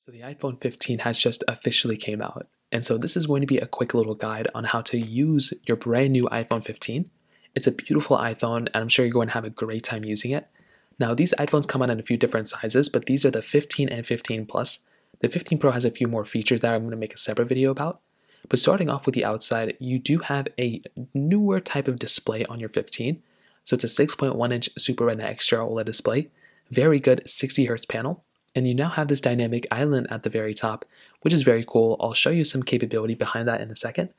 So the iPhone 15 has just officially came out. And so this is going to be a quick little guide on how to use your brand new iPhone 15. It's a beautiful iPhone, and I'm sure you're going to have a great time using it. Now, these iPhones come out in a few different sizes, but these are the 15 and 15 Plus. The 15 Pro has a few more features that I'm going to make a separate video about. But starting off with the outside, you do have a newer type of display on your 15. So it's a 6.1-inch Super Retina Extra OLED display, very good 60 Hz panel. And you now have this dynamic island at the very top, which is very cool. I'll show you some capability behind that in a second.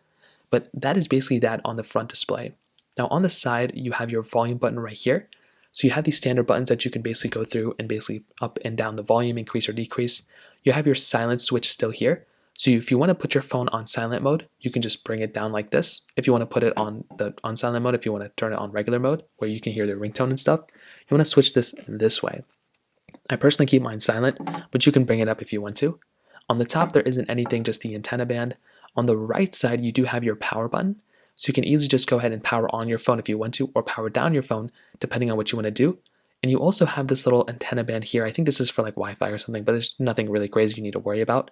But that is basically that on the front display. Now on the side, you have your volume button right here. So you have these standard buttons that you can basically go through and basically up and down the volume, increase or decrease. You have your silent switch still here. So if you want to put your phone on silent mode, you can just bring it down like this. If you want to put it on silent mode, if you want to turn it on regular mode, where you can hear the ringtone and stuff, you want to switch this way. I personally keep mine silent, but you can bring it up if you want to. On the top, there isn't anything, just the antenna band. On the right side, you do have your power button. So you can easily just go ahead and power on your phone if you want to, or power down your phone, depending on what you want to do. And you also have this little antenna band here. I think this is for like Wi-Fi or something, but there's nothing really crazy you need to worry about.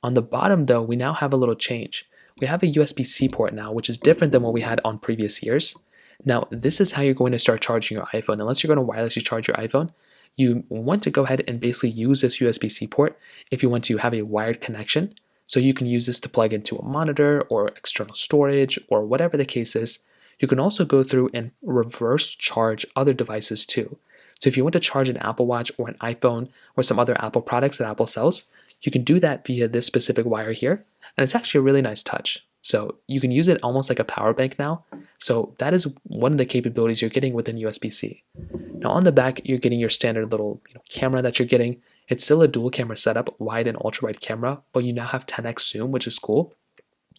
On the bottom though, we now have a little change. We have a USB-C port now, which is different than what we had on previous years. Now, this is how you're going to start charging your iPhone. Unless you're going to wirelessly charge your iPhone, you want to go ahead and basically use this USB-C port if you want to have a wired connection. So you can use this to plug into a monitor or external storage or whatever the case is. You can also go through and reverse charge other devices too. So if you want to charge an Apple Watch or an iPhone or some other Apple products that Apple sells, you can do that via this specific wire here. And it's actually a really nice touch. So you can use it almost like a power bank now. So that is one of the capabilities you're getting within USB-C. Now on the back, you're getting your standard little camera that you're getting. It's still a dual camera setup, wide and ultra wide camera, but you now have 10x zoom, which is cool.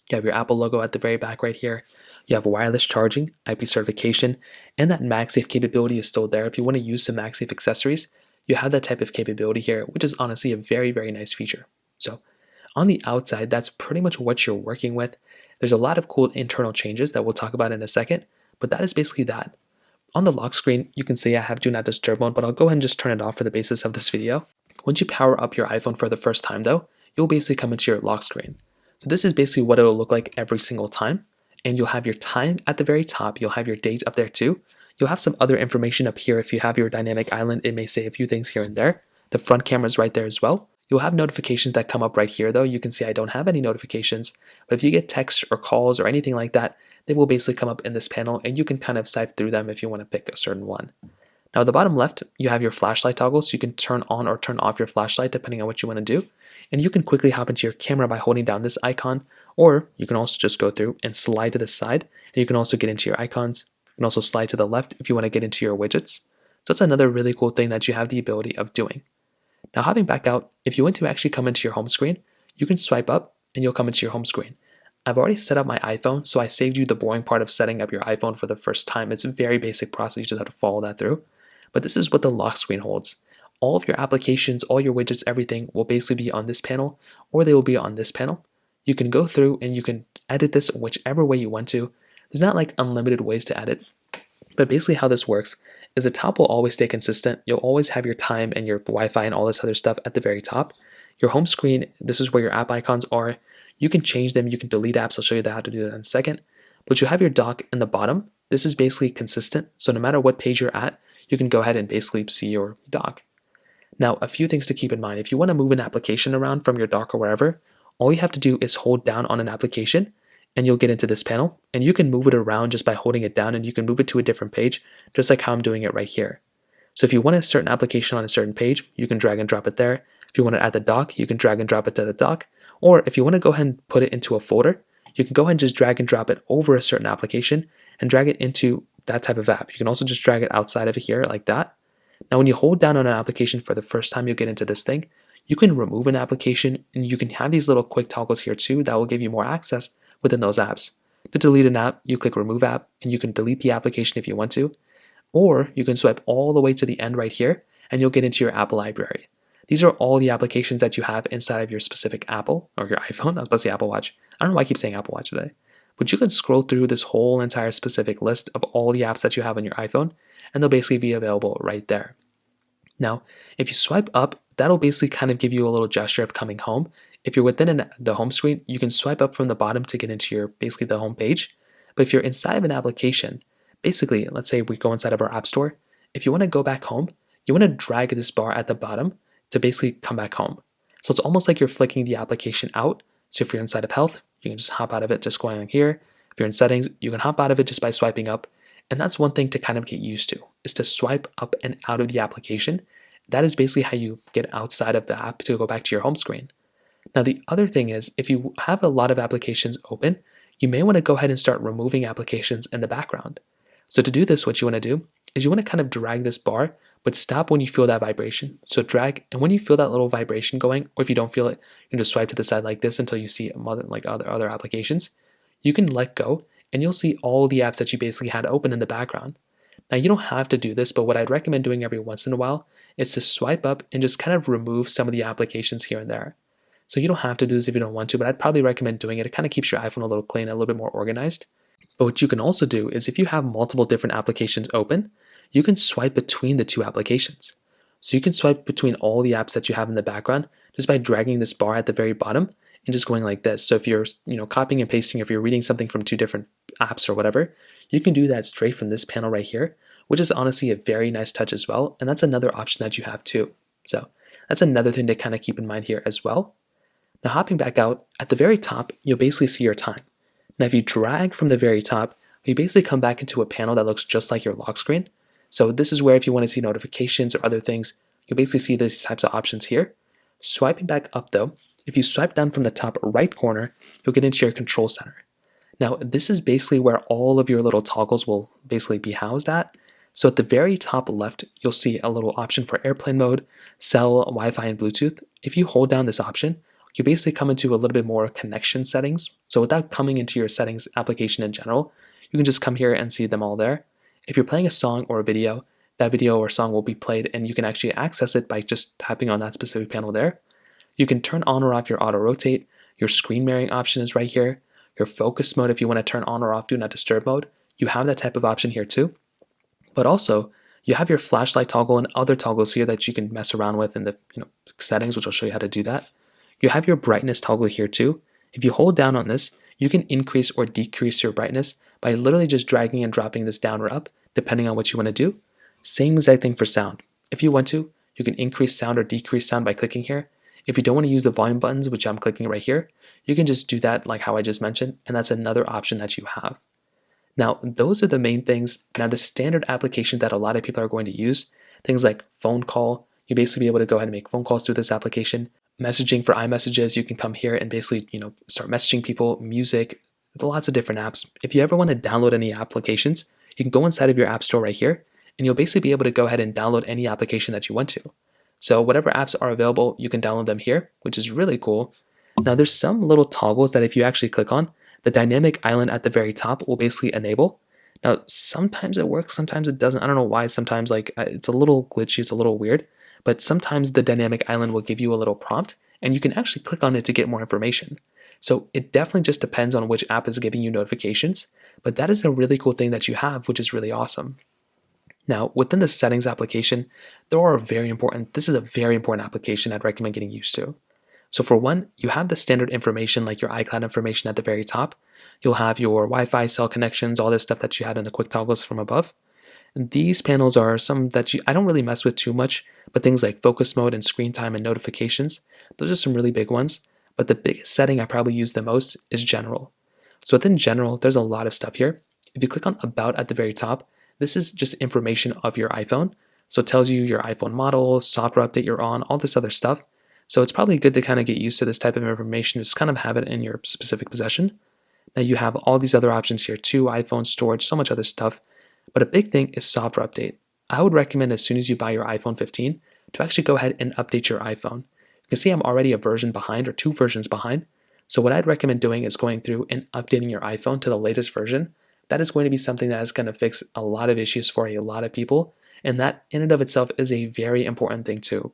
You have your Apple logo at the very back right here. You have wireless charging, IP certification, and that MagSafe capability is still there. If you want to use some MagSafe accessories, you have that type of capability here, which is honestly a very, very nice feature. So on the outside, that's pretty much what you're working with. There's a lot of cool internal changes that we'll talk about in a second, but that is basically that. On the lock screen, you can see I have Do Not Disturb mode, but I'll go ahead and just turn it off for the basis of this video. Once you power up your iPhone for the first time though, you'll basically come into your lock screen. So this is basically what it'll look like every single time. And you'll have your time at the very top. You'll have your date up there too. You'll have some other information up here. If you have your dynamic island, it may say a few things here and there. The front camera is right there as well. You'll have notifications that come up right here though. You can see I don't have any notifications, but if you get texts or calls or anything like that, they will basically come up in this panel and you can kind of sift through them if you want to pick a certain one. Now at the bottom left, you have your flashlight toggle, so you can turn on or turn off your flashlight depending on what you want to do. And you can quickly hop into your camera by holding down this icon, or you can also just go through and slide to the side, and you can also get into your icons. You can also slide to the left if you want to get into your widgets. So that's another really cool thing that you have the ability of doing. Now hopping back out, if you want to actually come into your home screen, you can swipe up and you'll come into your home screen. I've already set up my iPhone, so I saved you the boring part of setting up your iPhone for the first time. It's a very basic process, you just have to follow that through. But this is what the lock screen holds. All of your applications, all your widgets, everything will basically be on this panel, or they will be on this panel. You can go through and you can edit this whichever way you want to. There's not like unlimited ways to edit, but basically how this works is the top will always stay consistent. You'll always have your time and your Wi-Fi and all this other stuff at the very top. Your home screen, this is where your app icons are. You can change them, you can delete apps. I'll show you how to do that in a second. But you have your dock in the bottom. This is basically consistent. So no matter what page you're at, you can go ahead and basically see your dock. Now, a few things to keep in mind. If you want to move an application around from your dock or wherever, all you have to do is hold down on an application and you'll get into this panel, and you can move it around just by holding it down, and you can move it to a different page, just like how I'm doing it right here. So if you want a certain application on a certain page, you can drag and drop it there. If you want it at the dock, you can drag and drop it to the dock. Or if you want to go ahead and put it into a folder, you can go ahead and just drag and drop it over a certain application and drag it into that type of app. You can also just drag it outside of here like that. Now when you hold down on an application for the first time you get into this thing, you can remove an application, and you can have these little quick toggles here too that will give you more access within those apps. To delete an app, you click remove app and you can delete the application if you want to, or you can swipe all the way to the end right here and you'll get into your Apple library. These are all the applications that you have inside of your specific Apple or your iPhone. I was about to say Apple Watch. I don't know why I keep saying Apple Watch today. But you can scroll through this whole entire specific list of all the apps that you have on your iPhone, and they'll basically be available right there. Now, if you swipe up, that'll basically kind of give you a little gesture of coming home. If you're within the home screen, you can swipe up from the bottom to get into your basically the home page. But if you're inside of an application, basically, let's say we go inside of our app store. If you want to go back home, you want to drag this bar at the bottom to basically come back home. So it's almost like you're flicking the application out. So if you're inside of health, you can just hop out of it just going on here. If you're in settings, you can hop out of it just by swiping up. And that's one thing to kind of get used to, is to swipe up and out of the application. That is basically how you get outside of the app to go back to your home screen. Now, the other thing is, if you have a lot of applications open, you may want to go ahead and start removing applications in the background. So to do this, what you want to do is you want to kind of drag this bar, but stop when you feel that vibration. So drag, and when you feel that little vibration going, or if you don't feel it, you can just swipe to the side like this until you see like other applications. You can let go, and you'll see all the apps that you basically had open in the background. Now, you don't have to do this, but what I'd recommend doing every once in a while is to swipe up and just kind of remove some of the applications here and there. So you don't have to do this if you don't want to, but I'd probably recommend doing it. It kind of keeps your iPhone a little clean, a little bit more organized. But what you can also do is if you have multiple different applications open, you can swipe between the two applications. So you can swipe between all the apps that you have in the background just by dragging this bar at the very bottom and just going like this. So if you're copying and pasting, if you're reading something from two different apps or whatever, you can do that straight from this panel right here, which is honestly a very nice touch as well. And that's another option that you have too. So that's another thing to kind of keep in mind here as well. Now hopping back out, at the very top, you'll basically see your time. Now if you drag from the very top, you basically come back into a panel that looks just like your lock screen. So this is where if you want to see notifications or other things, you'll basically see these types of options here. Swiping back up though, if you swipe down from the top right corner, you'll get into your control center. Now this is basically where all of your little toggles will basically be housed at. So at the very top left, you'll see a little option for airplane mode, cell, Wi-Fi, and Bluetooth. If you hold down this option, you basically come into a little bit more connection settings. So without coming into your settings application in general, you can just come here and see them all there. If you're playing a song or a video, that video or song will be played and you can actually access it by just tapping on that specific panel there. You can turn on or off your auto rotate. Your screen mirroring option is right here. Your focus mode, if you want to turn on or off do not disturb mode, you have that type of option here too. But also, you have your flashlight toggle and other toggles here that you can mess around with in the settings, which I'll show you how to do that. You have your brightness toggle here too. If you hold down on this, you can increase or decrease your brightness by literally just dragging and dropping this down or up, depending on what you want to do. Same exact thing for sound. If you want to, you can increase sound or decrease sound by clicking here. If you don't want to use the volume buttons, which I'm clicking right here, you can just do that like how I just mentioned, and that's another option that you have. Now, those are the main things. Now, the standard application that a lot of people are going to use, things like phone call, you basically be able to go ahead and make phone calls through this application. Messaging for iMessages, you can come here and basically, start messaging people, music, lots of different apps. If you ever want to download any applications, you can go inside of your app store right here, and you'll basically be able to go ahead and download any application that you want to. So whatever apps are available, you can download them here, which is really cool. Now there's some little toggles that if you actually click on, the dynamic island at the very top will basically enable. Now sometimes it works, sometimes it doesn't. I don't know why. Sometimes it's a little glitchy, it's a little weird, but sometimes the dynamic island will give you a little prompt and you can actually click on it to get more information. So it definitely just depends on which app is giving you notifications, but that is a really cool thing that you have, which is really awesome. Now, within the settings application, this is a very important application I'd recommend getting used to. So for one, you have the standard information like your iCloud information at the very top. You'll have your Wi-Fi, cell connections, all this stuff that you had in the quick toggles from above. And these panels are some that I don't really mess with too much, but things like focus mode and screen time and notifications, those are some really big ones. But the biggest setting I probably use the most is general. So within general, there's a lot of stuff here. If you click on about at the very top, this is just information of your iPhone. So it tells you your iPhone model, software update you're on, all this other stuff. So it's probably good to kind of get used to this type of information, just kind of have it in your specific possession. Now you have all these other options here too, iPhone storage, so much other stuff. But a big thing is software update. I would recommend as soon as you buy your iPhone 15 to actually go ahead and update your iPhone. You can see I'm already a version behind or 2 versions behind. So what I'd recommend doing is going through and updating your iPhone to the latest version. That is going to be something that is going to fix a lot of issues for a lot of people. And that in and of itself is a very important thing too.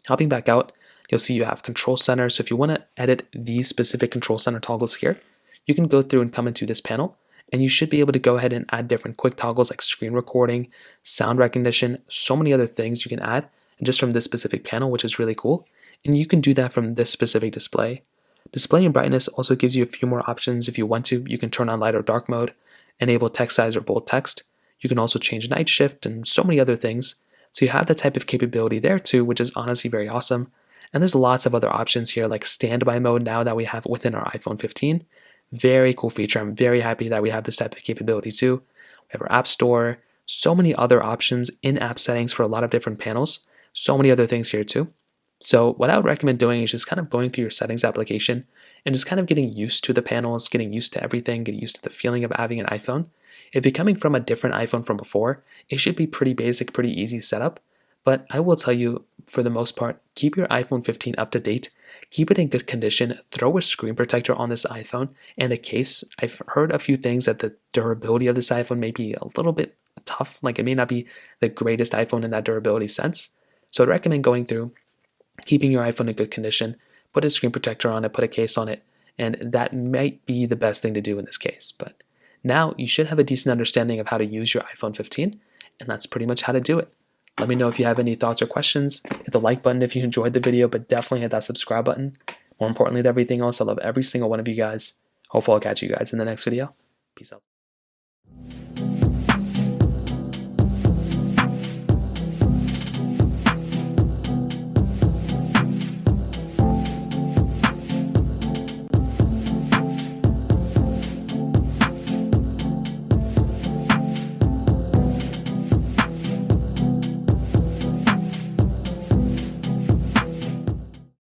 Hopping back out, you'll see you have control center. So if you want to edit these specific control center toggles here, you can go through and come into this panel and you should be able to go ahead and add different quick toggles like screen recording, sound recognition, so many other things you can add. just from this specific panel, which is really cool. And you can do that from this specific display. Display and brightness also gives you a few more options if you want to. You can turn on light or dark mode, enable text size or bold text. You can also change night shift and so many other things. So you have that type of capability there too, which is honestly very awesome. And there's lots of other options here like standby mode now that we have within our iPhone 15. Very cool feature. I'm very happy that we have this type of capability too. We have our App Store, so many other options, in-app settings for a lot of different panels, so many other things here too. So what I would recommend doing is just kind of going through your settings application and just kind of getting used to the panels, getting used to everything, getting used to the feeling of having an iPhone. If you're coming from a different iPhone from before, it should be pretty basic, pretty easy setup. But I will tell you, for the most part, keep your iPhone 15 up to date, keep it in good condition, throw a screen protector on this iPhone and a case. I've heard a few things that the durability of this iPhone may be a little bit tough, like it may not be the greatest iPhone in that durability sense. So I'd recommend going through, keeping your iPhone in good condition, put a screen protector on it, put a case on it, and that might be the best thing to do in this case. But now you should have a decent understanding of how to use your iPhone 15, and that's pretty much how to do it. Let me know if you have any thoughts or questions. Hit the like button if you enjoyed the video, but definitely hit that subscribe button. More importantly than everything else, I love every single one of you guys. Hopefully I'll catch you guys in the next video. Peace out.